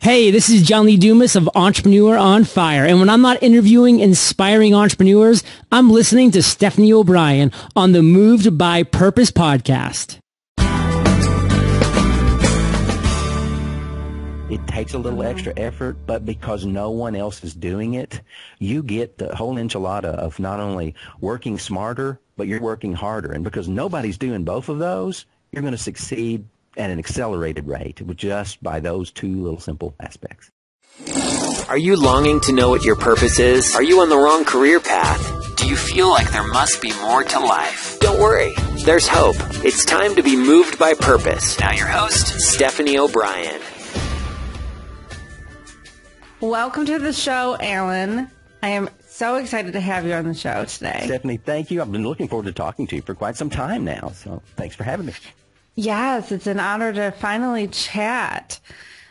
Hey, this is John Lee Dumas of Entrepreneur on Fire. And when I'm not interviewing inspiring entrepreneurs, I'm listening to Stephanie O'Brien on the Moved by Purpose podcast. It takes a little extra effort, but because no one else is doing it, you get the whole enchilada of not only working smarter, but you're working harder. And because nobody's doing both of those, you're going to succeed at an accelerated rate with just by those two little simple aspects. Are you longing to know what your purpose is? Are you on the wrong career path? Do you feel like there must be more to life? Don't worry, there's hope. It's time to be moved by purpose. Now your host, Stephanie O'Brien. Welcome to the show, Alan. I am so excited to have you on the show today. Stephanie, thank you. I've been looking forward to talking to you for quite some time now, so thanks for having me. Yes, it's an honor to finally chat.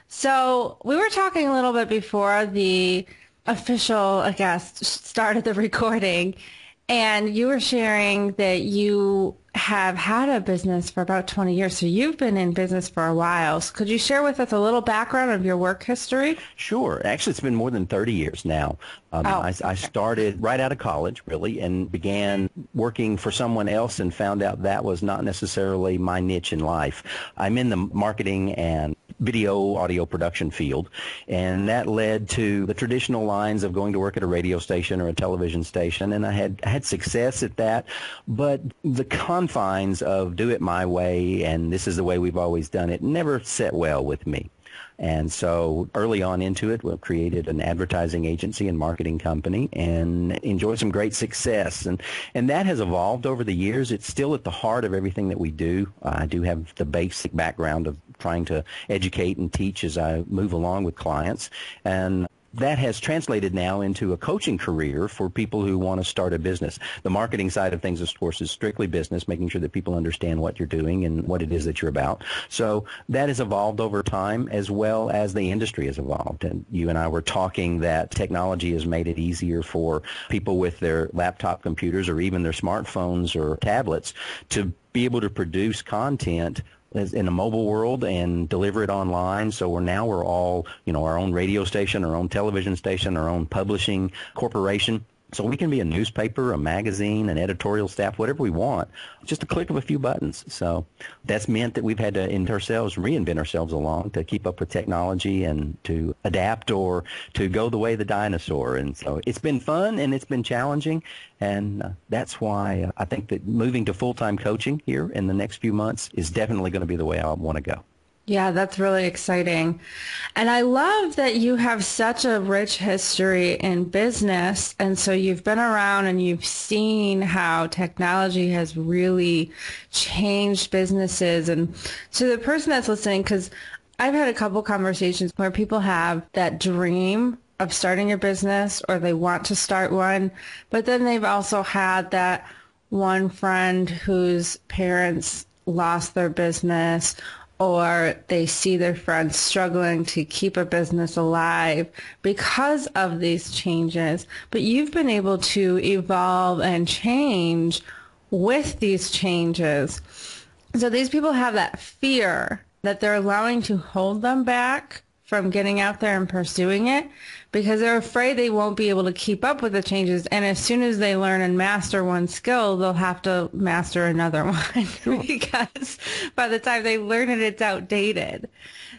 So we were talking a little bit before the official, start of the recording, and you were sharing that you have had a business for about 20 years. So you've been in business for a while. So could you share with us a little background of your work history? Sure. Actually, it's been more than 30 years now. I started right out of college, really, and began working for someone else and found out that was not necessarily my niche in life. I'm in the marketing and video audio production field, and that led to the traditional lines of going to work at a radio station or a television station, and I had success at that, but the confines of do it my way and this is the way we've always done it never set well with me. And so early on into it, we created an advertising agency and marketing company and enjoyed some great success. And that has evolved over the years. It's still at the heart of everything that we do. I do have the basic background of trying to educate and teach as I move along with clients. And that has translated now into a coaching career for people who want to start a business. The marketing side of things, of course, is strictly business, making sure that people understand what you're doing and what it is that you're about. So that has evolved over time as well as the industry has evolved. And you and I were talking that technology has made it easier for people with their laptop computers or even their smartphones or tablets to be able to produce content in a mobile world and deliver it online. So we're all, our own radio station, our own television station, our own publishing corporation. So we can be a newspaper, a magazine, an editorial staff, whatever we want, just a click of a few buttons. So that's meant that we've had to reinvent ourselves along to keep up with technology and to adapt or to go the way of the dinosaur. And so it's been fun and it's been challenging. And that's why I think that moving to full-time coaching here in the next few months is definitely going to be the way I want to go. Yeah, that's really exciting. And I love that you have such a rich history in business. And so you've been around and you've seen how technology has really changed businesses. And to the person that's listening, because I've had a couple conversations where people have that dream of starting a business or they want to start one, but then they've also had that one friend whose parents lost their business, or they see their friends struggling to keep a business alive because of these changes. But you've been able to evolve and change with these changes. So these people have that fear that they're allowing to hold them back from getting out there and pursuing it because they're afraid they won't be able to keep up with the changes. And as soon as they learn and master one skill, they'll have to master another one because by the time they learn it, it's outdated.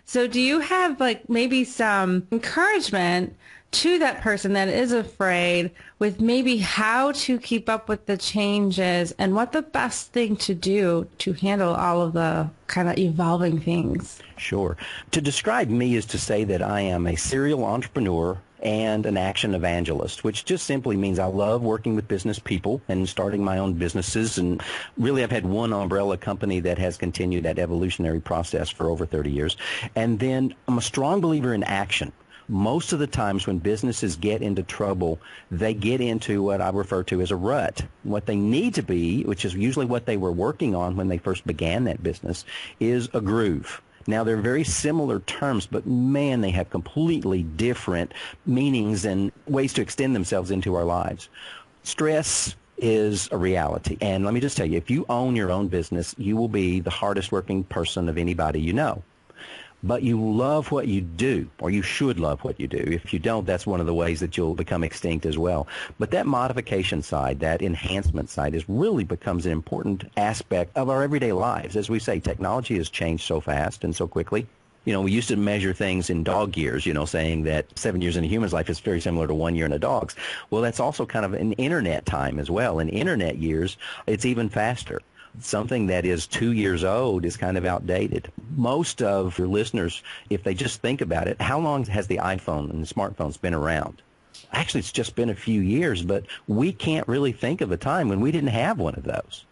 So do you have maybe some encouragement to that person that is afraid with maybe how to keep up with the changes and what the best thing to do to handle all of the kind of evolving things? Sure. To describe me is to say that I am a serial entrepreneur and an action evangelist, which just simply means I love working with business people and starting my own businesses. And really, I've had one umbrella company that has continued that evolutionary process for over 30 years. And then I'm a strong believer in action. Most of the times when businesses get into trouble, they get into what I refer to as a rut. What they need to be, which is usually what they were working on when they first began that business, is a groove. Now, they're very similar terms, but man, they have completely different meanings and ways to extend themselves into our lives. Stress is a reality. And let me just tell you, if you own your own business, you will be the hardest working person of anybody you know. but you love what you do, or you should love what you do. If you don't, that's one of the ways that you'll become extinct as well. But that modification side, that enhancement side, really becomes an important aspect of our everyday lives. As we say, technology has changed so fast and so quickly. We used to measure things in dog years, saying that 7 years in a human's life is very similar to 1 year in a dog's. Well, that's also kind of an internet time as well. In internet years, it's even faster. Something that is 2 years old is kind of outdated. Most of your listeners, if they just think about it, how long has the iPhone and the smartphones been around? Actually, it's just been a few years, but we can't really think of a time when we didn't have one of those.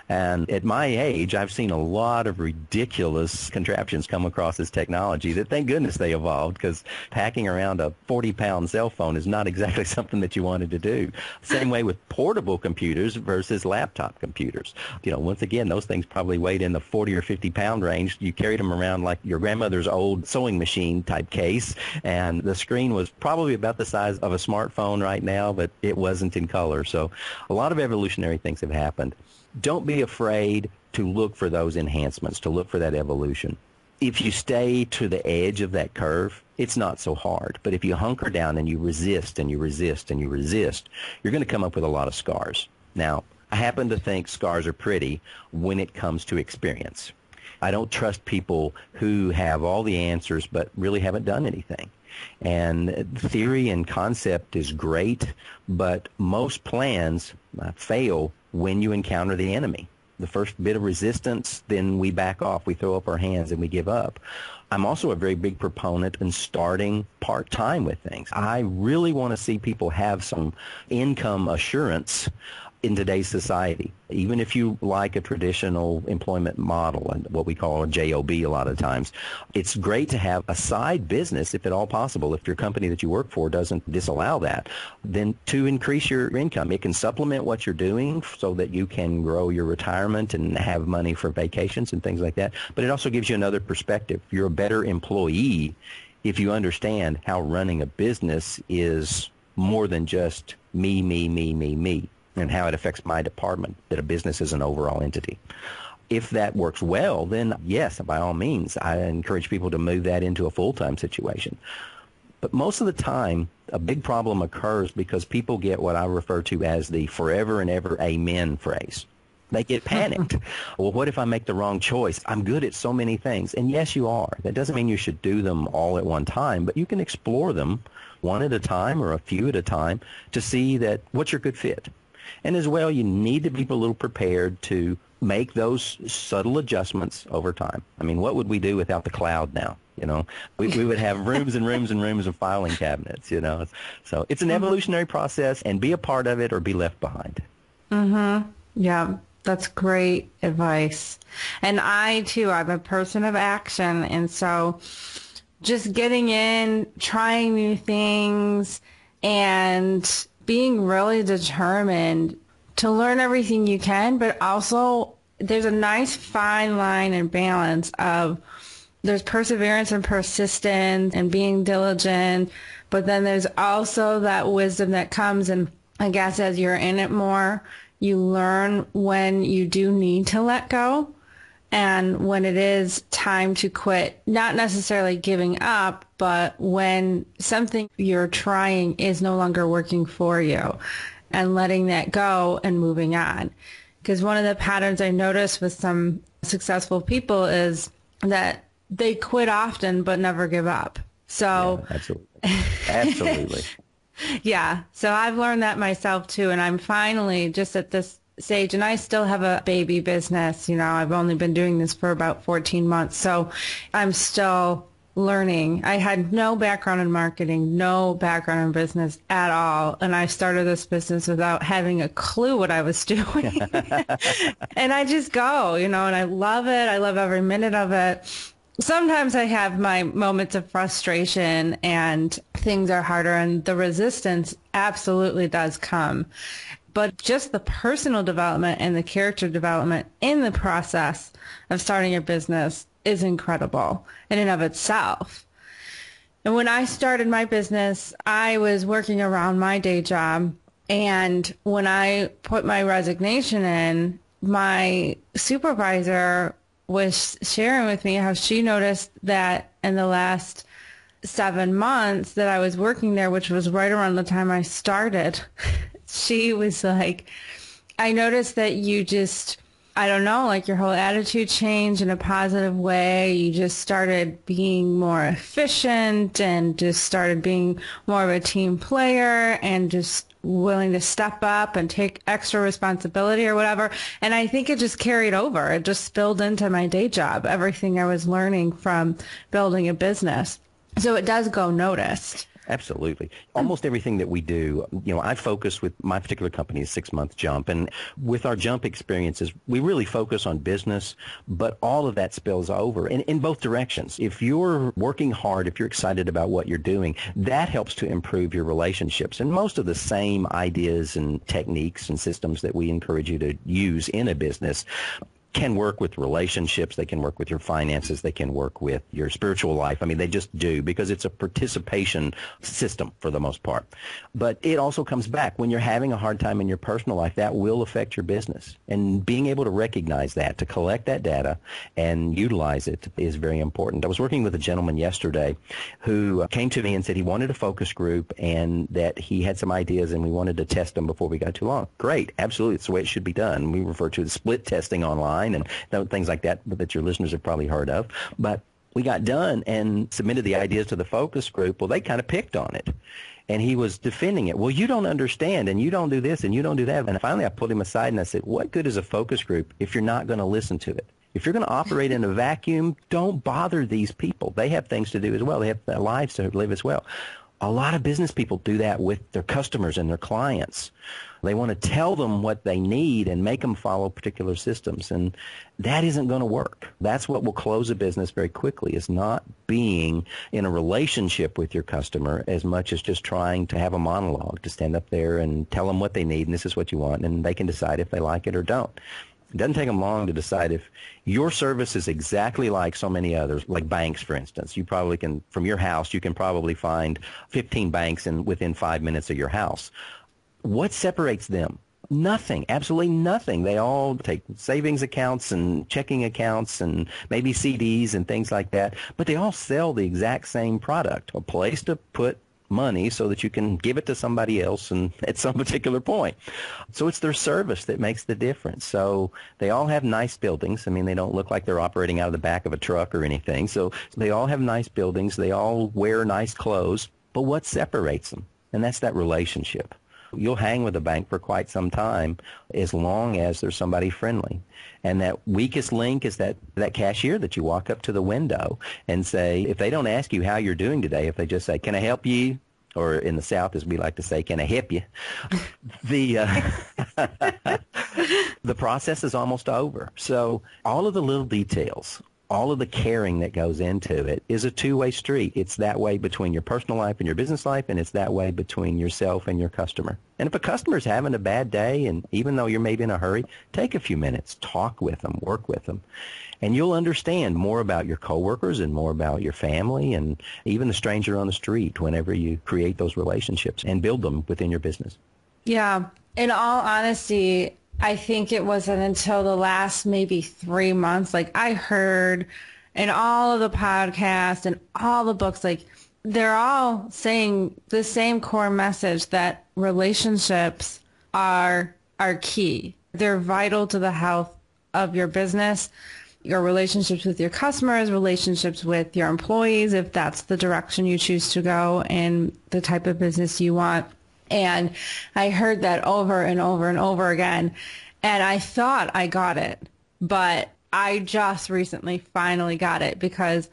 And at my age, I've seen a lot of ridiculous contraptions come across this technology that, thank goodness, they evolved, because packing around a 40-pound cell phone is not exactly something that you wanted to do. Same way with portable computers versus laptop computers. Once again, those things probably weighed in the 40 or 50-pound range. You carried them around like your grandmother's old sewing machine type case, and the screen was probably about the size of a smartphone right now, but it wasn't in color. So a lot of evolutionary things have happened. Don't be afraid to look for those enhancements, to look for that evolution. If you stay to the edge of that curve, it's not so hard. But if you hunker down and you resist and you resist and you resist, you're going to come up with a lot of scars. Now, I happen to think scars are pretty when it comes to experience. I don't trust people who have all the answers but really haven't done anything. And theory and concept is great, but most plans fail when you encounter the enemy. The first bit of resistance, then we back off, we throw up our hands, and we give up. I'm also a very big proponent in starting part-time with things. I really want to see people have some income assurance in today's society. Even if you like a traditional employment model and what we call a JOB a lot of times, it's great to have a side business, if at all possible, if your company that you work for doesn't disallow that, then to increase your income. It can supplement what you're doing so that you can grow your retirement and have money for vacations and things like that. But it also gives you another perspective. You're a better employee if you understand how running a business is more than just me, and how it affects my department, that a business is an overall entity. If that works well, then yes, by all means, I encourage people to move that into a full-time situation. But most of the time, a big problem occurs because people get what I refer to as the forever and ever amen phrase. They get panicked. Well, what if I make the wrong choice? I'm good at so many things. And yes, you are. That doesn't mean you should do them all at one time, but you can explore them one at a time or a few at a time to see that what's your good fit. And as well, you need to be a little prepared to make those subtle adjustments over time. I mean, what would we do without the cloud now? We would have rooms and rooms and rooms of filing cabinets, So it's an evolutionary process, and be a part of it or be left behind. Mm-hmm. Yeah, that's great advice. And I, too, I'm a person of action. And so just getting in, trying new things, and being really determined to learn everything you can, but also there's a nice fine line and balance of there's perseverance and persistence and being diligent, but then there's also that wisdom that comes, and I guess as you're in it more, you learn when you do need to let go and when it is time to quit, not necessarily giving up, but when something you're trying is no longer working for you and letting that go and moving on. Because one of the patterns I noticed with some successful people is that they quit often but never give up. So yeah, absolutely. Yeah. So I've learned that myself too. And I'm finally just at this stage, and I still have a baby business. I've only been doing this for about 14 months. So I'm still learning. I had no background in marketing, no background in business at all. And I started this business without having a clue what I was doing. And I just go, and I love it. I love every minute of it. Sometimes I have my moments of frustration and things are harder, and the resistance absolutely does come. But just the personal development and the character development in the process of starting a business is incredible in and of itself. And when I started my business, I was working around my day job. And when I put my resignation in, my supervisor was sharing with me how she noticed that in the last 7 months that I was working there, which was right around the time I started, she was like, I noticed that you just, I don't know, like your whole attitude changed in a positive way. You just started being more efficient and just started being more of a team player and just willing to step up and take extra responsibility or whatever. And I think it just carried over. It just spilled into my day job, everything I was learning from building a business. So it does go noticed. Absolutely. Almost everything that we do, I focus with my particular company, 6 Month Jump. And with our Jump experiences, we really focus on business, but all of that spills over in both directions. If you're working hard, if you're excited about what you're doing, that helps to improve your relationships. And most of the same ideas and techniques and systems that we encourage you to use in a business can work with relationships, they can work with your finances, they can work with your spiritual life. I mean, they just do, because it's a participation system for the most part. But it also comes back when you're having a hard time in your personal life, that will affect your business. And being able to recognize that, to collect that data and utilize it is very important. I was working with a gentleman yesterday who came to me and said he wanted a focus group and that he had some ideas and we wanted to test them before we got too long. Great. Absolutely. It's the way it should be done. We refer to the split testing online and things like that your listeners have probably heard of. But we got done and submitted the ideas to the focus group. Well, they kind of picked on it. And he was defending it. Well, you don't understand, and you don't do this, and you don't do that. And finally, I pulled him aside and I said, what good is a focus group if you're not going to listen to it? If you're going to operate in a vacuum, don't bother these people. They have things to do as well. They have their lives to live as well. A lot of business people do that with their customers and their clients. They want to tell them what they need and make them follow particular systems, and that isn't going to work. That's what will close a business very quickly, is not being in a relationship with your customer as much as just trying to have a monologue, to stand up there and tell them what they need, and this is what you want, and they can decide if they like it or don't. It doesn't take them long to decide if your service is exactly like so many others, like banks, for instance. You probably can, from your house, you can probably find 15 banks within 5 minutes of your house. What separates them? Nothing, absolutely nothing. They all take savings accounts and checking accounts and maybe CDs and things like that, but they all sell the exact same product, a place to put money so that you can give it to somebody else and at some particular point. So it's their service that makes the difference. So they all have nice buildings. I mean, they don't look like they're operating out of the back of a truck or anything. So they all have nice buildings. They all wear nice clothes. But what separates them? And that's that relationship. You'll hang with a bank for quite some time as long as there's somebody friendly. And that weakest link is that cashier that you walk up to the window and say, if they don't ask you how you're doing today, if they just say, can I help you? Or in the South, as we like to say, can I help you? The process is almost over. So all of the little details, all of the caring that goes into it is a two-way street. It's that way between your personal life and your business life, and it's that way between yourself and your customer. And if a customer's having a bad day, and even though you're maybe in a hurry, take a few minutes, talk with them, work with them, and you'll understand more about your coworkers and more about your family and even the stranger on the street whenever you create those relationships and build them within your business. Yeah. In all honesty, I think it wasn't until the last maybe 3 months, like I heard in all of the podcasts and all the books, like they're all saying the same core message, that relationships are key. They're vital to the health of your business, your relationships with your customers, relationships with your employees, if that's the direction you choose to go and the type of business you want. And I heard that over and over and over again. And I thought I got it, but I just recently finally got it, because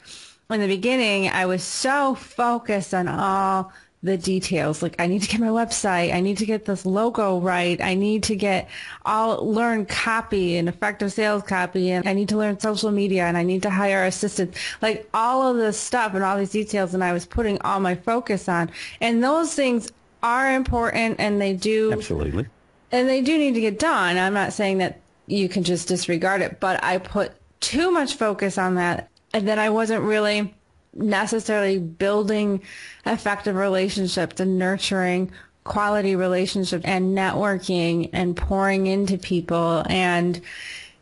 in the beginning I was so focused on all the details. Like, I need to get my website. I need to get this logo right. I need to learn copy and effective sales copy. And I need to learn social media, and I need to hire assistants, like all of this stuff and all these details. And I was putting all my focus on, and those things are important, and they do. Absolutely. And they do need to get done. I'm not saying that you can just disregard it, but I put too much focus on that. And then I wasn't really necessarily building effective relationships and nurturing quality relationships and networking and pouring into people. And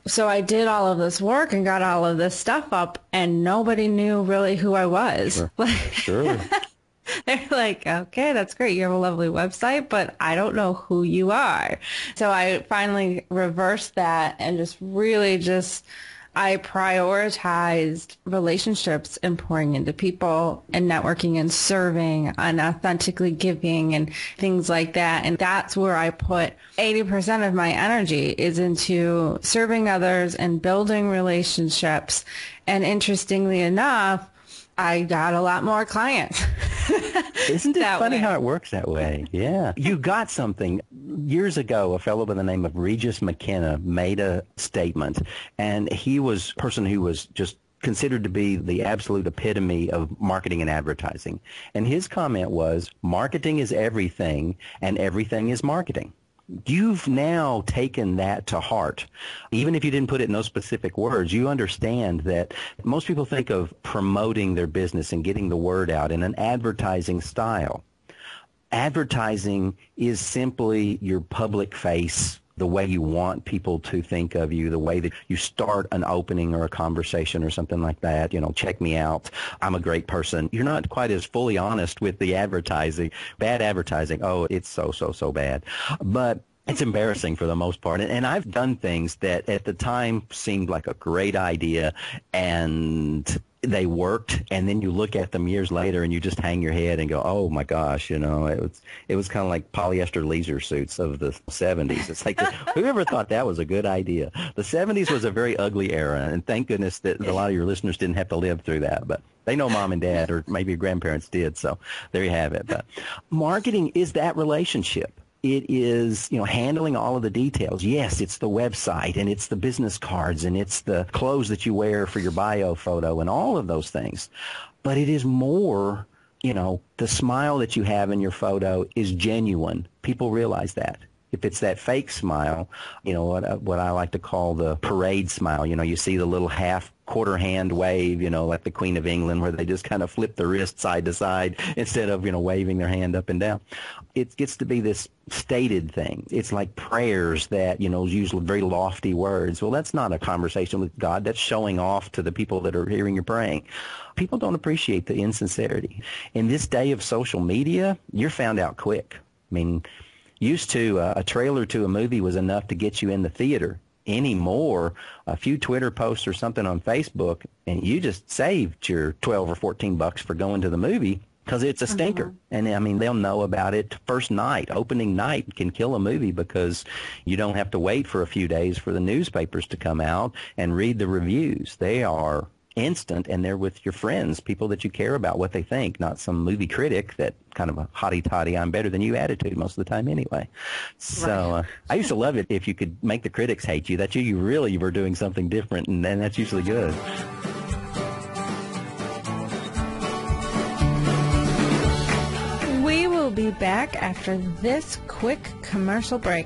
So I did all of this work and got all of this stuff up, and nobody knew really who I was. Sure. They're like, okay, that's great. You have a lovely website, but I don't know who you are. So I finally reversed that and I prioritized relationships and pouring into people and networking and serving and authentically giving and things like that. And that's where I put 80% of my energy is into serving others and building relationships. And interestingly enough, I got a lot more clients. Isn't it funny how it works that way? Yeah. You got something. Years ago, a fellow by the name of Regis McKenna made a statement, and he was a person who was just considered to be the absolute epitome of marketing and advertising. And his comment was, marketing is everything, and everything is marketing. You've now taken that to heart. Even if you didn't put it in those specific words, you understand that most people think of promoting their business and getting the word out in an advertising style. Advertising is simply your public face, the way you want people to think of you, the way that you start an opening or a conversation or something like that. Check me out. I'm a great person. You're not quite as fully honest with the advertising. Bad advertising. Oh, it's so bad. But it's embarrassing for the most part. And I've done things that at the time seemed like a great idea, and they worked, and then you look at them years later and you just hang your head and go, oh my gosh, it was kind of like polyester leisure suits of the 70s. It's like, whoever thought that was a good idea? The 70s was a very ugly era, and thank goodness that a lot of your listeners didn't have to live through that, but they know mom and dad, or maybe your grandparents did, so there you have it. But marketing is that relationship. It is, handling all of the details. Yes, it's the website, and it's the business cards, and it's the clothes that you wear for your bio photo, and all of those things. But it is more, the smile that you have in your photo is genuine. People realize that. If it's that fake smile, what I like to call the parade smile, you see the little half quarter hand wave, like the Queen of England, where they just kind of flip the wrist side to side instead of, waving their hand up and down. It gets to be this stated thing. It's like prayers that, use very lofty words. Well, that's not a conversation with God. That's showing off to the people that are hearing you praying. People don't appreciate the insincerity. In this day of social media, you're found out quick. I mean, used to, a trailer to a movie was enough to get you in the theater. Anymore, a few Twitter posts or something on Facebook, and you just saved your $12 or $14 for going to the movie because it's a stinker. And, they'll know about it first night. Opening night can kill a movie because you don't have to wait for a few days for the newspapers to come out and read the reviews. They are instant, and they're with your friends, people that you care about what they think, not some movie critic that kind of a hotty-toddy, I'm better than you attitude most of the time anyway. So I used to love it if you could make the critics hate you. That you really were doing something different, and that's usually good. We will be back after this quick commercial break.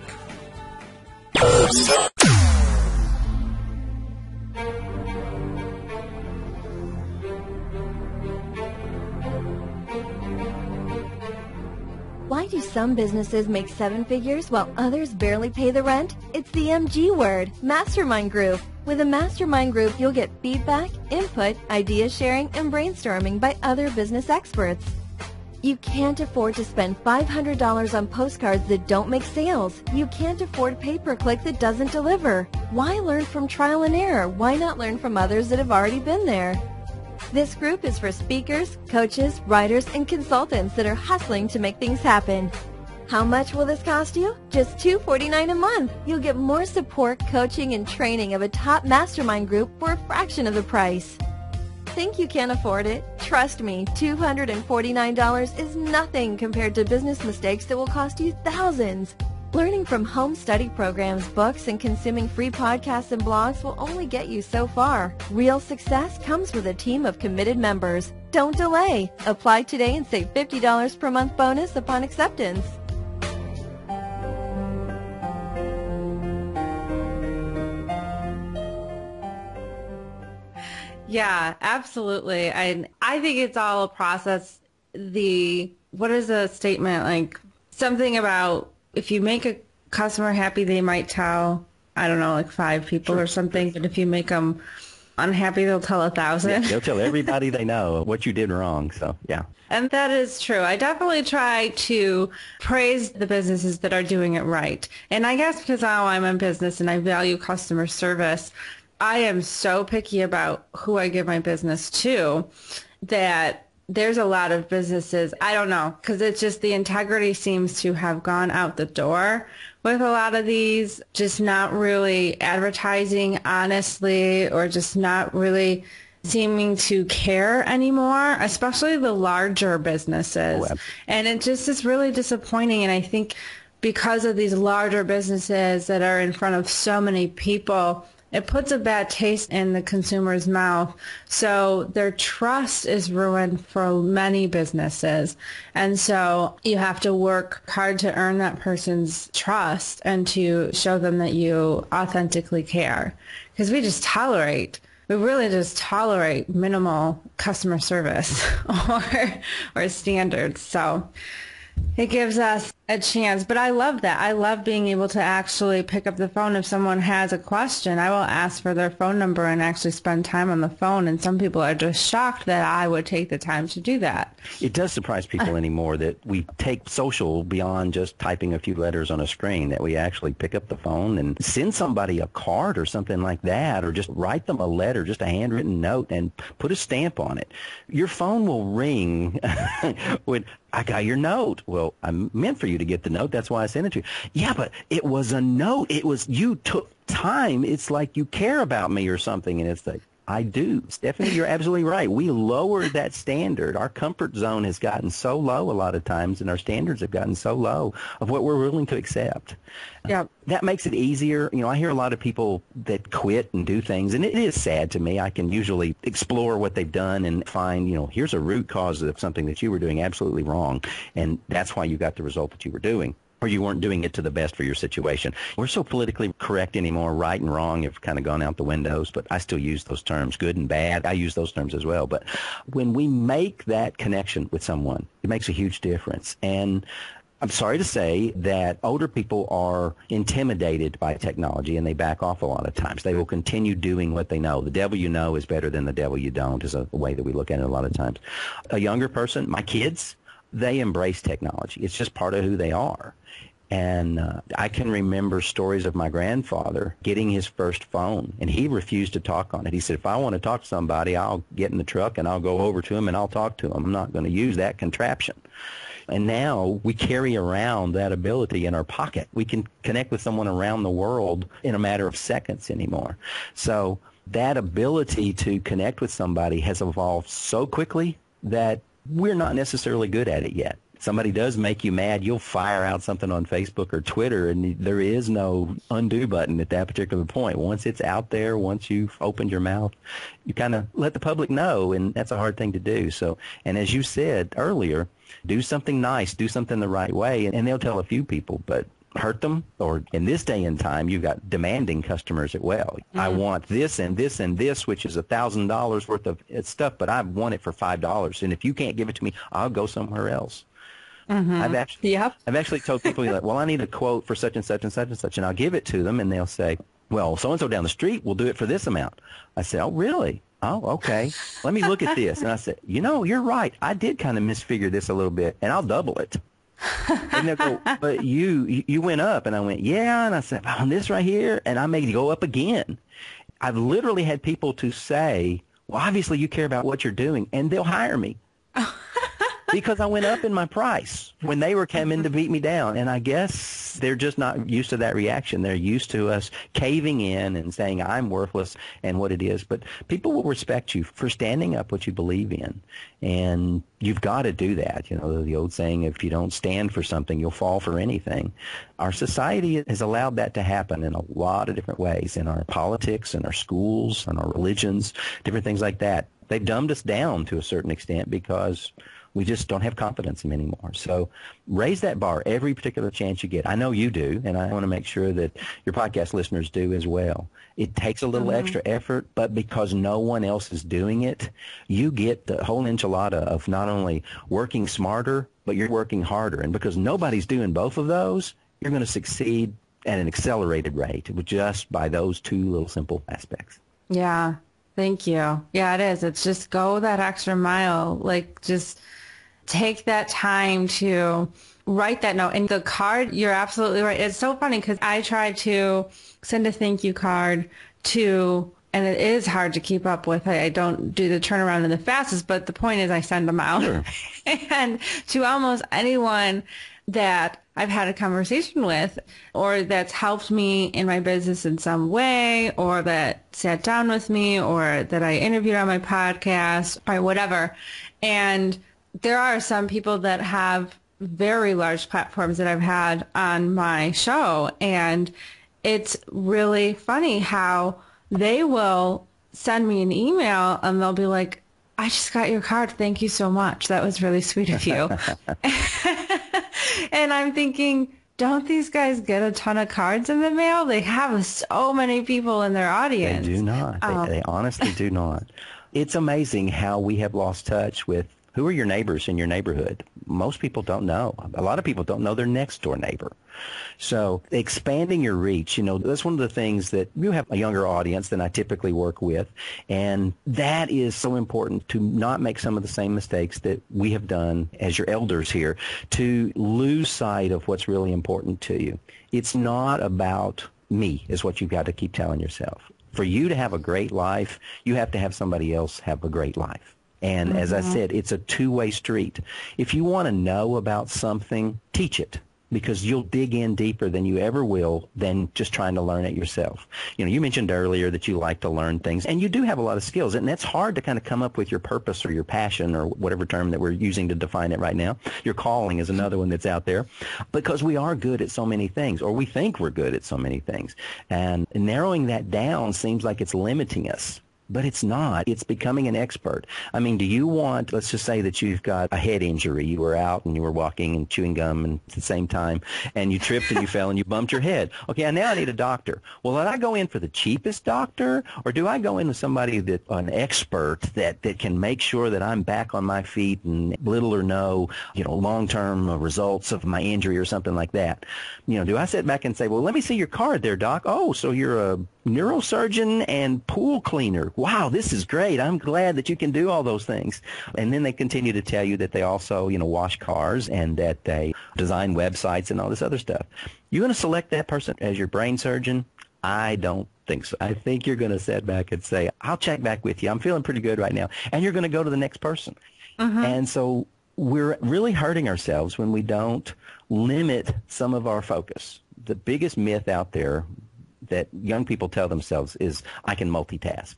Why do some businesses make 7 figures while others barely pay the rent? It's the MG word, Mastermind Group. With a Mastermind Group, you'll get feedback, input, idea sharing, and brainstorming by other business experts. You can't afford to spend $500 on postcards that don't make sales. You can't afford pay-per-click that doesn't deliver. Why learn from trial and error? Why not learn from others that have already been there? This group is for speakers, coaches, writers, and consultants that are hustling to make things happen. How much will this cost you? Just $249 a month. You'll get more support, coaching, and training of a top mastermind group for a fraction of the price. Think you can't afford it? Trust me, $249 is nothing compared to business mistakes that will cost you thousands. Learning from home study programs, books, and consuming free podcasts and blogs will only get you so far. Real success comes with a team of committed members. Don't delay. Apply today and save $50 per month bonus upon acceptance. Yeah, absolutely. I think it's all a process. What is a statement like? Something about if you make a customer happy, they might tell I don't know, like 5 people or something. But if you make them unhappy, they'll tell 1,000. Yeah, they'll tell everybody they know what you did wrong. So, yeah. And that is true. I definitely try to praise the businesses that are doing it right. And I guess because now I'm in business and I value customer service, I am so picky about who I give my business to that there's a lot of businesses, I don't know, because it's just the integrity seems to have gone out the door with a lot of these, just not really advertising honestly or just not really seeming to care anymore, especially the larger businesses. Oh, and it just is really disappointing. And I think because of these larger businesses that are in front of so many people, it puts a bad taste in the consumer's mouth. So their trust is ruined for many businesses. And so you have to work hard to earn that person's trust and to show them that you authentically care. Because we really just tolerate minimal customer service or standards. So it gives us a chance. But I love that. I love being able to actually pick up the phone if someone has a question. I will ask for their phone number and actually spend time on the phone. And some people are just shocked that I would take the time to do that. It does surprise people anymore that we take social beyond just typing a few letters on a screen, that we actually pick up the phone and send somebody a card or something like that, or just write them a letter, just a handwritten note, and put a stamp on it. Your phone will ring when I got your note. Well, I meant for you to get the note. That's why I sent it to you. Yeah, but it was a note. It was, you took time. It's like you care about me or something. And it's like, I do. Stephanie, you're absolutely right. We lowered that standard. Our comfort zone has gotten so low a lot of times, and our standards have gotten so low of what we're willing to accept. Yeah. That makes it easier. You know, I hear a lot of people that quit and do things, and it is sad to me. I can usually explore what they've done and find, you know, here's a root cause of something that you were doing absolutely wrong, and that's why you got the result that you were doing, or you weren't doing it to the best for your situation. We're so politically correct anymore. Right and wrong have kind of gone out the windows, but I still use those terms, good and bad. I use those terms as well. But when we make that connection with someone, it makes a huge difference. And I'm sorry to say that older people are intimidated by technology, and they back off a lot of times. They will continue doing what they know. The devil you know is better than the devil you don't, is a way that we look at it a lot of times. A younger person, my kids, they embrace technology. It's just part of who they are. And I can remember stories of my grandfather getting his first phone, and he refused to talk on it. He said, if I want to talk to somebody, I'll get in the truck and I'll go over to him and I'll talk to him. I'm not going to use that contraption. And now we carry around that ability in our pocket. We can connect with someone around the world in a matter of seconds anymore. So that ability to connect with somebody has evolved so quickly that we're not necessarily good at it yet. Somebody does make you mad, you'll fire out something on Facebook or Twitter, and there is no undo button at that particular point. Once it's out there, once you've opened your mouth, you kind of let the public know, and that's a hard thing to do. So, and as you said earlier, do something nice, do something the right way, and they'll tell a few people, but hurt them, or in this day and time, you've got demanding customers as well. I want this and this and this, which is $1,000 worth of stuff, but I want it for $5. And if you can't give it to me, I'll go somewhere else. I've actually told people, like, well, I need a quote for such and such and such and such, and I'll give it to them, and they'll say, well, so-and-so down the street will do it for this amount. I said, oh, really? Oh, okay. Let me look at this. And I said, you know, you're right. I did kind of misfigure this a little bit, and I'll double it. And they'll go, but you went up. And I went, yeah. And I said, on this right here, and I made it go up again. I've literally had people to say, well, obviously you care about what you're doing, and they'll hire me. Because I went up in my price when they were coming to beat me down. And I guess they're just not used to that reaction. They're used to us caving in and saying I'm worthless and what it is. But people will respect you for standing up what you believe in. And you've got to do that. You know, the old saying, if you don't stand for something, you'll fall for anything. Our society has allowed that to happen in a lot of different ways, in our politics, in our schools, in our religions, different things like that. They've dumbed us down to a certain extent because we just don't have confidence in them anymore. So raise that bar every particular chance you get. I know you do, and I want to make sure that your podcast listeners do as well. It takes a little extra effort, but because no one else is doing it, you get the whole enchilada of not only working smarter, but you're working harder. And because nobody's doing both of those, you're going to succeed at an accelerated rate just by those two little simple aspects. Yeah. Thank you. Yeah, it is. It's just go that extra mile. Like, just take that time to write that note. And the card, you're absolutely right. It's so funny because I tried to send a thank you card to, and it is hard to keep up with. I don't do the turnaround in the fastest, but the point is I send them out. Sure. And to almost anyone that I've had a conversation with, or that's helped me in my business in some way, or that sat down with me, or that I interviewed on my podcast, or whatever. And there are some people that have very large platforms that I've had on my show, and it's really funny how they will send me an email and they'll be like, I just got your card. Thank you so much. That was really sweet of you. And I'm thinking, don't these guys get a ton of cards in the mail? They have so many people in their audience. They do not. They honestly do not. It's amazing how we have lost touch with who are your neighbors in your neighborhood. Most people don't know. A lot of people don't know their next door neighbor. So expanding your reach, that's one of the things that you have a younger audience than I typically work with. And that is so important to not make some of the same mistakes that we have done as your elders here, to lose sight of what's really important to you. It's not about me, is what you've got to keep telling yourself. For you to have a great life, you have to have somebody else have a great life. And as I said, it's a two-way street. If you want to know about something, teach it, because you'll dig in deeper than you ever will than just trying to learn it yourself. You mentioned earlier that you like to learn things, and you do have a lot of skills, and it's hard to kind of come up with your purpose or your passion or whatever term that we're using to define it right now. Your calling is another one that's out there, because we are good at so many things, or we think we're good at so many things. And narrowing that down seems like it's limiting us. But it's not. It's becoming an expert. I mean, do you want, let's just say that you've got a head injury. You were out and you were walking and chewing gum and at the same time, and you tripped and you fell and you bumped your head. Okay, now I need a doctor. Well, did I go in for the cheapest doctor, or do I go in with somebody an expert that can make sure that I'm back on my feet and little or no, long-term results of my injury or something like that? Do I sit back and say, well, let me see your card there, doc. Oh, so you're a neurosurgeon and pool cleaner. Wow, this is great. I'm glad that you can do all those things. And then they continue to tell you that they also, wash cars and that they design websites and all this other stuff. You're going to select that person as your brain surgeon? I don't think so. I think you're going to sit back and say, I'll check back with you. I'm feeling pretty good right now. And you're going to go to the next person. And so we're really hurting ourselves when we don't limit some of our focus. The biggest myth out there that young people tell themselves is, I can multitask.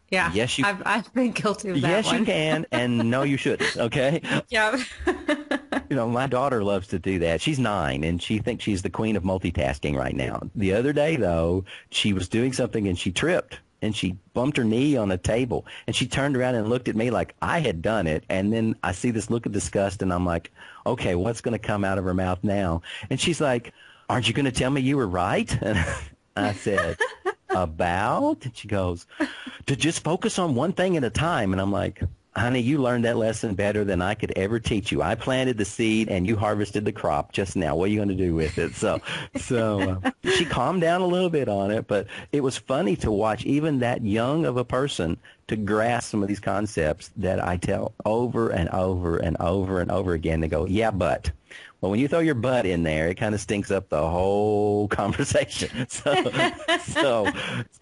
Yeah. Yes, I've been guilty of that. Yes, you can, and no, you shouldn't. Okay. Yeah. My daughter loves to do that. She's 9, and she thinks she's the queen of multitasking right now. The other day, though, she was doing something and she tripped and she bumped her knee on a table, and she turned around and looked at me like I had done it. And then I see this look of disgust, and I'm like, okay, what's going to come out of her mouth now? And she's like, aren't you going to tell me you were right? And I said, about? And she goes, to just focus on one thing at a time. And I'm like, honey, you learned that lesson better than I could ever teach you. I planted the seed and you harvested the crop just now. What are you going to do with it? So she calmed down a little bit on it, but it was funny to watch even that young of a person to grasp some of these concepts that I tell over and over and over and over again. They go, yeah, but. Well, when you throw your butt in there, it kind of stinks up the whole conversation. So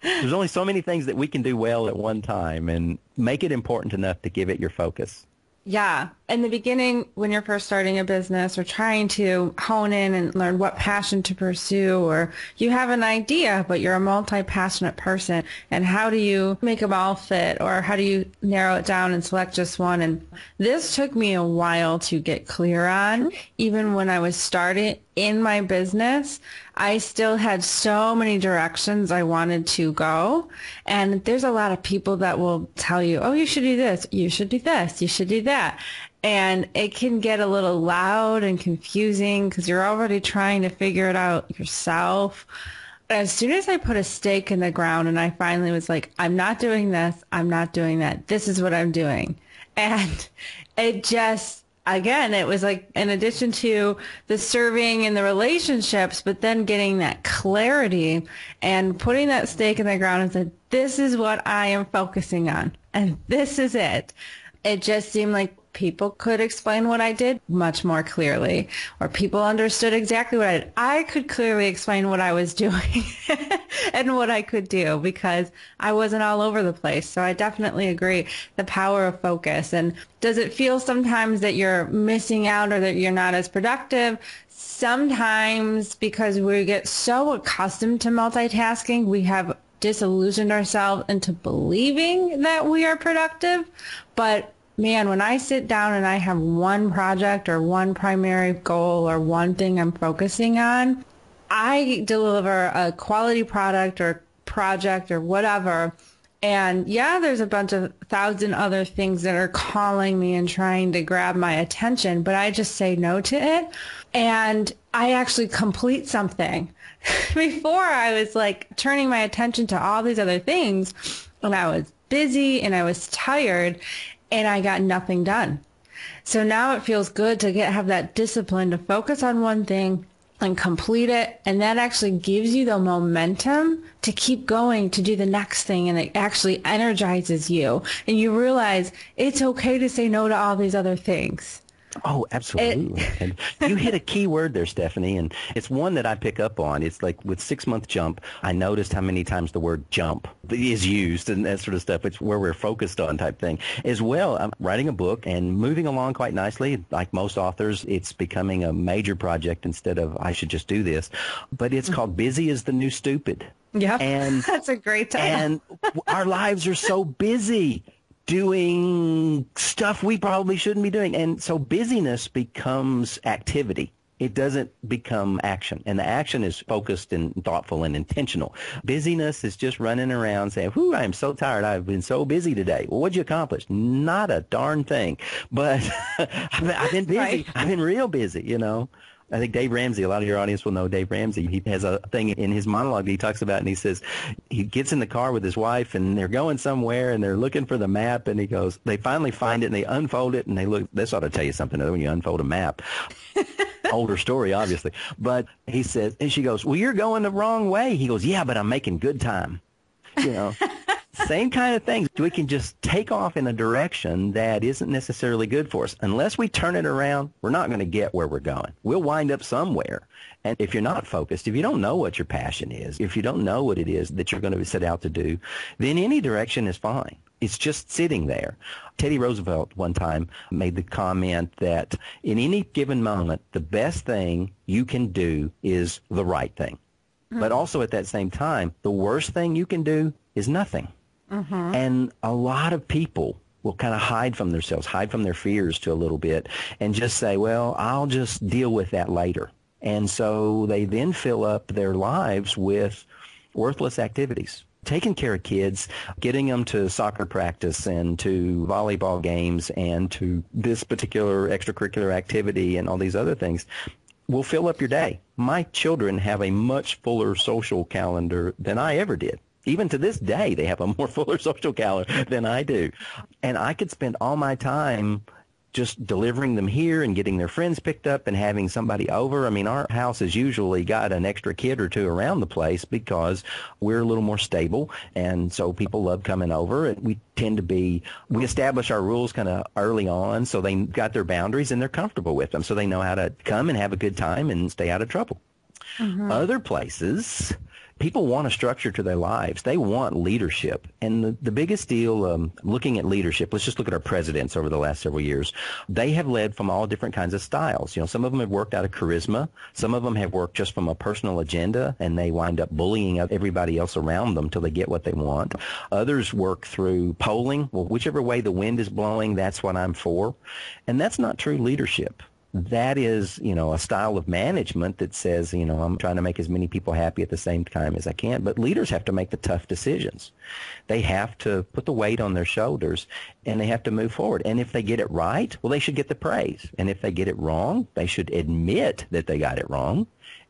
there's only so many things that we can do well at one time, and make it important enough to give it your focus. Yeah. In the beginning, when you're first starting a business or trying to hone in and learn what passion to pursue, or you have an idea, but you're a multi-passionate person, and how do you make them all fit, or how do you narrow it down and select just one? And this took me a while to get clear on. Even when I was starting in my business, I still had so many directions I wanted to go. And there's a lot of people that will tell you, oh, you should do this, you should do this, you should do that. And it can get a little loud and confusing because you're already trying to figure it out yourself. As soon as I put a stake in the ground and I finally was like, I'm not doing this, I'm not doing that, this is what I'm doing. And it just, again, it was like in addition to the serving and the relationships, but then getting that clarity and putting that stake in the ground and said, this is what I am focusing on. And this is it. It just seemed like people could explain what I did much more clearly, or people understood exactly what I did. I could clearly explain what I was doing and what I could do because I wasn't all over the place. So I definitely agree, the power of focus. And does it feel sometimes that you're missing out or that you're not as productive? Sometimes, because we get so accustomed to multitasking, we have disillusioned ourselves into believing that we are productive. But man, when I sit down and I have one project or one primary goal or one thing I'm focusing on, I deliver a quality product or project or whatever. And yeah, there's a bunch of 1,000 other things that are calling me and trying to grab my attention, but I just say no to it. And I actually complete something. Before, I was like turning my attention to all these other things, and I was busy and I was tired, and I got nothing done. So now it feels good to have that discipline to focus on one thing and complete it. And that actually gives you the momentum to keep going to do the next thing. And it actually energizes you. And you realize it's okay to say no to all these other things. Oh, absolutely. And you hit a key word there, Stephanie, and it's one that I pick up on. It's like with 6 Month Jump, I noticed how many times the word jump is used and that sort of stuff. It's where we're focused on type thing. As well, I'm writing a book and moving along quite nicely. Like most authors, it's becoming a major project instead of I should just do this. But it's called Busy is the New Stupid. Yeah, and that's a great title. And our lives are so busy doing stuff we probably shouldn't be doing. And so busyness becomes activity. It doesn't become action. And the action is focused and thoughtful and intentional. Busyness is just running around saying, whew, I am so tired. I've been so busy today. Well, what'd you accomplish? Not a darn thing. But I've been busy. Right. I've been real busy, you know. I think Dave Ramsey, a lot of your audience will know Dave Ramsey. He has a thing in his monologue that he talks about, and he says he gets in the car with his wife, and they're going somewhere, and they're looking for the map, and he goes, they finally find it, and they unfold it, and they look. This ought to tell you something when you unfold a map. Older story, obviously. But he says, and she goes, well, you're going the wrong way. He goes, yeah, but I'm making good time. You know. Same kind of things. We can just take off in a direction that isn't necessarily good for us. Unless we turn it around, we're not going to get where we're going. We'll wind up somewhere. And if you're not focused, if you don't know what your passion is, if you don't know what it is that you're going to set out to do, then any direction is fine. It's just sitting there. Teddy Roosevelt one time made the comment that in any given moment, the best thing you can do is the right thing. Mm-hmm. But also at that same time, the worst thing you can do is nothing. Mm-hmm. And a lot of people will kind of hide from themselves, hide from their fears to a little bit, and just say, well, I'll just deal with that later. And so they then fill up their lives with worthless activities. Taking care of kids, getting them to soccer practice and to volleyball games and to this particular extracurricular activity and all these other things will fill up your day. My children have a much fuller social calendar than I ever did. Even to this day, they have a more fuller social calendar than I do. And I could spend all my time just delivering them here and getting their friends picked up and having somebody over. I mean, our house has usually got an extra kid or two around the place because we're a little more stable. And so people love coming over. And we establish our rules kind of early on so they got their boundaries and they're comfortable with them. So they know how to come and have a good time and stay out of trouble. Mm-hmm. Other places, people want a structure to their lives. They want leadership. And the biggest deal, looking at leadership, let's just look at our presidents over the last several years. They have led from all different kinds of styles. You know, some of them have worked out of charisma. Some of them have worked just from a personal agenda, and they wind up bullying everybody else around them till they get what they want. Others work through polling. Well, whichever way the wind is blowing, that's what I'm for. And that's not true leadership. That is, you know, a style of management that says, you know, I'm trying to make as many people happy at the same time as I can. But leaders have to make the tough decisions. They have to put the weight on their shoulders, and they have to move forward. And if they get it right, well, they should get the praise. And if they get it wrong, they should admit that they got it wrong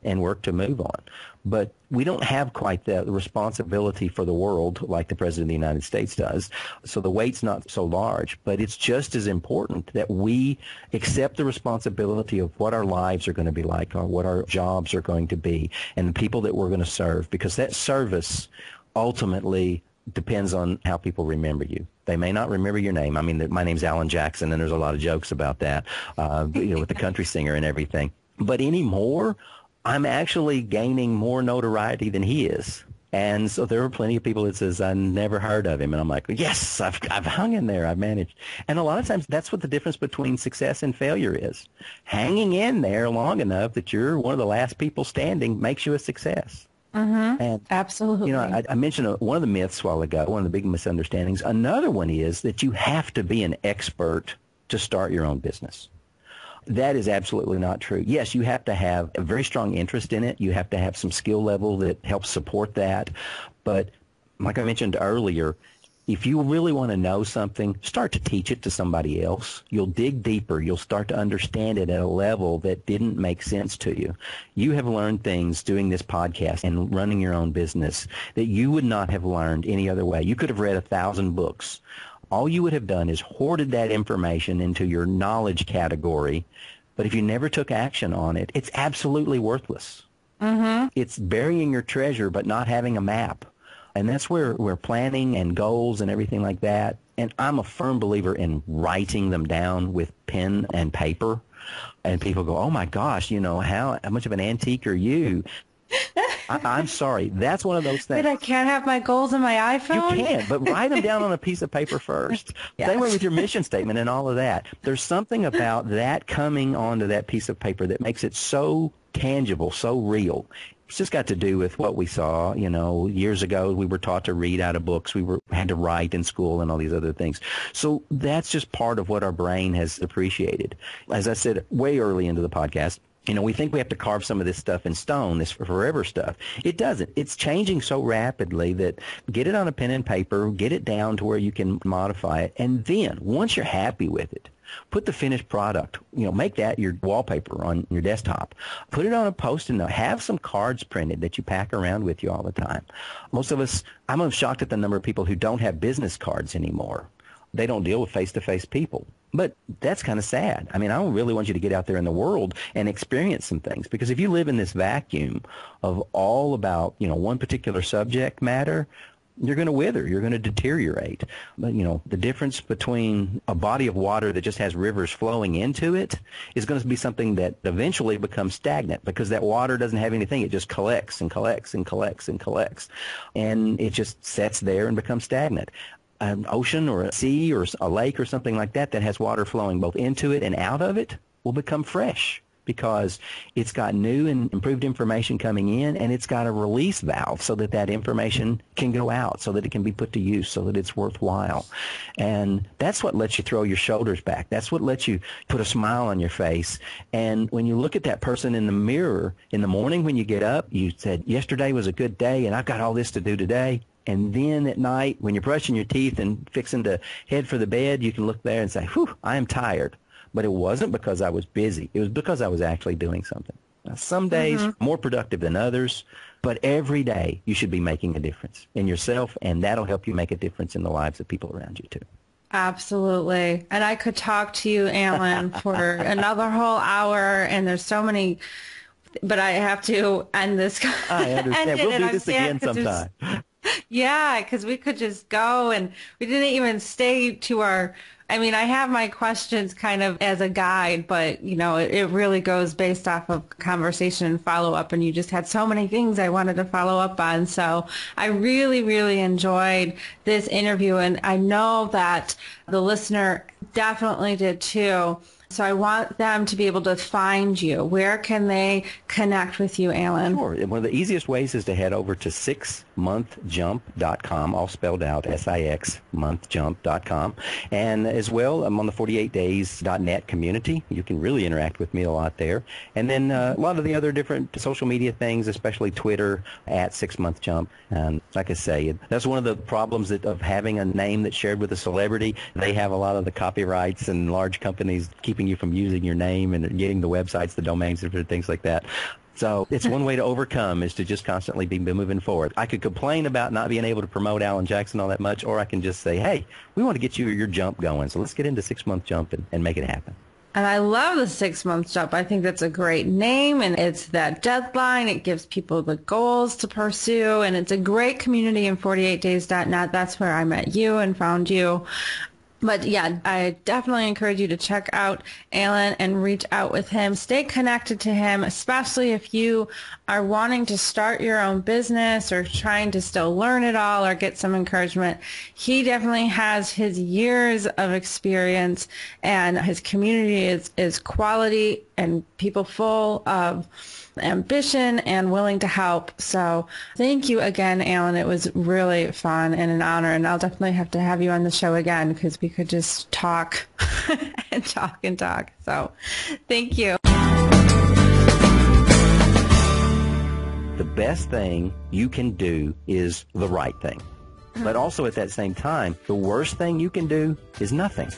and work to move on. But we don't have quite the responsibility for the world like the President of the United States does. So the weight's not so large, but it's just as important that we accept the responsibility of what our lives are going to be like, or what our jobs are going to be, and the people that we're going to serve, because that service ultimately depends on how people remember you. They may not remember your name. I mean, my name's Alan Jackson, and there's a lot of jokes about that, with the country singer and everything. But anymore, I'm actually gaining more notoriety than he is. And so there are plenty of people that says, I never heard of him. And I'm like, yes, I've hung in there. I've managed. And a lot of times that's what the difference between success and failure is. Hanging in there long enough that you're one of the last people standing makes you a success. Mm-hmm. And, absolutely. I mentioned one of the myths a while ago, one of the big misunderstandings. Another one is that you have to be an expert to start your own business. That is absolutely not true. Yes, you have to have a very strong interest in it. You have to have some skill level that helps support that. But like I mentioned earlier, if you really want to know something, start to teach it to somebody else. You'll dig deeper. You'll start to understand it at a level that didn't make sense to you. You have learned things doing this podcast and running your own business that you would not have learned any other way. You could have read 1,000 books. All you would have done is hoarded that information into your knowledge category, but if you never took action on it, it's absolutely worthless. Mm-hmm. It's burying your treasure but not having a map. And that's where planning and goals and everything like that, and I'm a firm believer in writing them down with pen and paper. And people go, oh my gosh, how much of an antique are you? I'm sorry. That's one of those things. But I can't have my goals on my iPhone? You can, but write them down on a piece of paper first. Yes. Same way with your mission statement and all of that. There's something about that coming onto that piece of paper that makes it so tangible, so real. It's just got to do with what we saw, years ago. We were taught to read out of books. Had to write in school and all these other things. So that's just part of what our brain has appreciated. As I said way early into the podcast, we think we have to carve some of this stuff in stone, this forever stuff. It doesn't. It's changing so rapidly that get it on a pen and paper, get it down to where you can modify it, and then once you're happy with it, put the finished product, make that your wallpaper on your desktop. Put it on a Post-it note. Have some cards printed that you pack around with you all the time. Most of us, I'm shocked at the number of people who don't have business cards anymore. They don't deal with face-to-face people. But that's kind of sad. I mean, I don't really want you to get out there in the world and experience some things, because if you live in this vacuum of all about, one particular subject matter, you're going to wither. You're going to deteriorate. But, the difference between a body of water that just has rivers flowing into it is going to be something that eventually becomes stagnant, because that water doesn't have anything. It just collects and collects and collects and collects. And it just sits there and becomes stagnant. An ocean or a sea or a lake or something like that has water flowing both into it and out of it will become fresh, because it's got new and improved information coming in, and it's got a release valve so that information can go out, so that it can be put to use, so that it's worthwhile. And that's what lets you throw your shoulders back. That's what lets you put a smile on your face. And when you look at that person in the mirror in the morning when you get up, you said, yesterday was a good day, and I've got all this to do today. And then at night, when you're brushing your teeth and fixing to head for the bed, you can look there and say, whew, I am tired. But it wasn't because I was busy. It was because I was actually doing something. Now, some days more productive than others, but every day you should be making a difference in yourself, and that'll help you make a difference in the lives of people around you too. Absolutely. And I could talk to you, Alan, for another whole hour, and there's so many, but I have to end this. I understand. We'll do this again sometime. Yeah, because we could just go, and we didn't even stay to I have my questions kind of as a guide, but, it really goes based off of conversation and follow-up, and you just had so many things I wanted to follow up on. So I really, really enjoyed this interview, and I know that the listener definitely did too. So I want them to be able to find you. Where can they connect with you, Alan? Sure. One of the easiest ways is to head over to 6monthjump.com, all spelled out, SIX monthjump.com. And as well, I'm on the 48days.net community. You can really interact with me a lot there. And then a lot of the other different social media things, especially Twitter, at 6monthjump. And like I say, that's one of the problems of having a name that's shared with a celebrity. They have a lot of the copyrights, and large companies keep keeping you from using your name and getting the websites, the domains, and things like that. So it's one way to overcome is to just constantly be moving forward. I could complain about not being able to promote Alan Jackson all that much, or I can just say, hey, we want to get you your jump going. So let's get into 6-month jump and make it happen. And I love the 6-month jump. I think that's a great name, and it's that deadline. It gives people the goals to pursue, and it's a great community in 48days.net. That's where I met you and found you. But yeah, I definitely encourage you to check out Alan and reach out with him. Stay connected to him, especially if you are wanting to start your own business or trying to still learn it all or get some encouragement. He definitely has his years of experience, and his community is quality and people full of ambition and willing to help. So thank you again, Alan. It was really fun and an honor, and I'll definitely have to have you on the show again because we could just talk and talk and talk. So thank you. The best thing you can do is the right thing. But also at that same time, the worst thing you can do is nothing.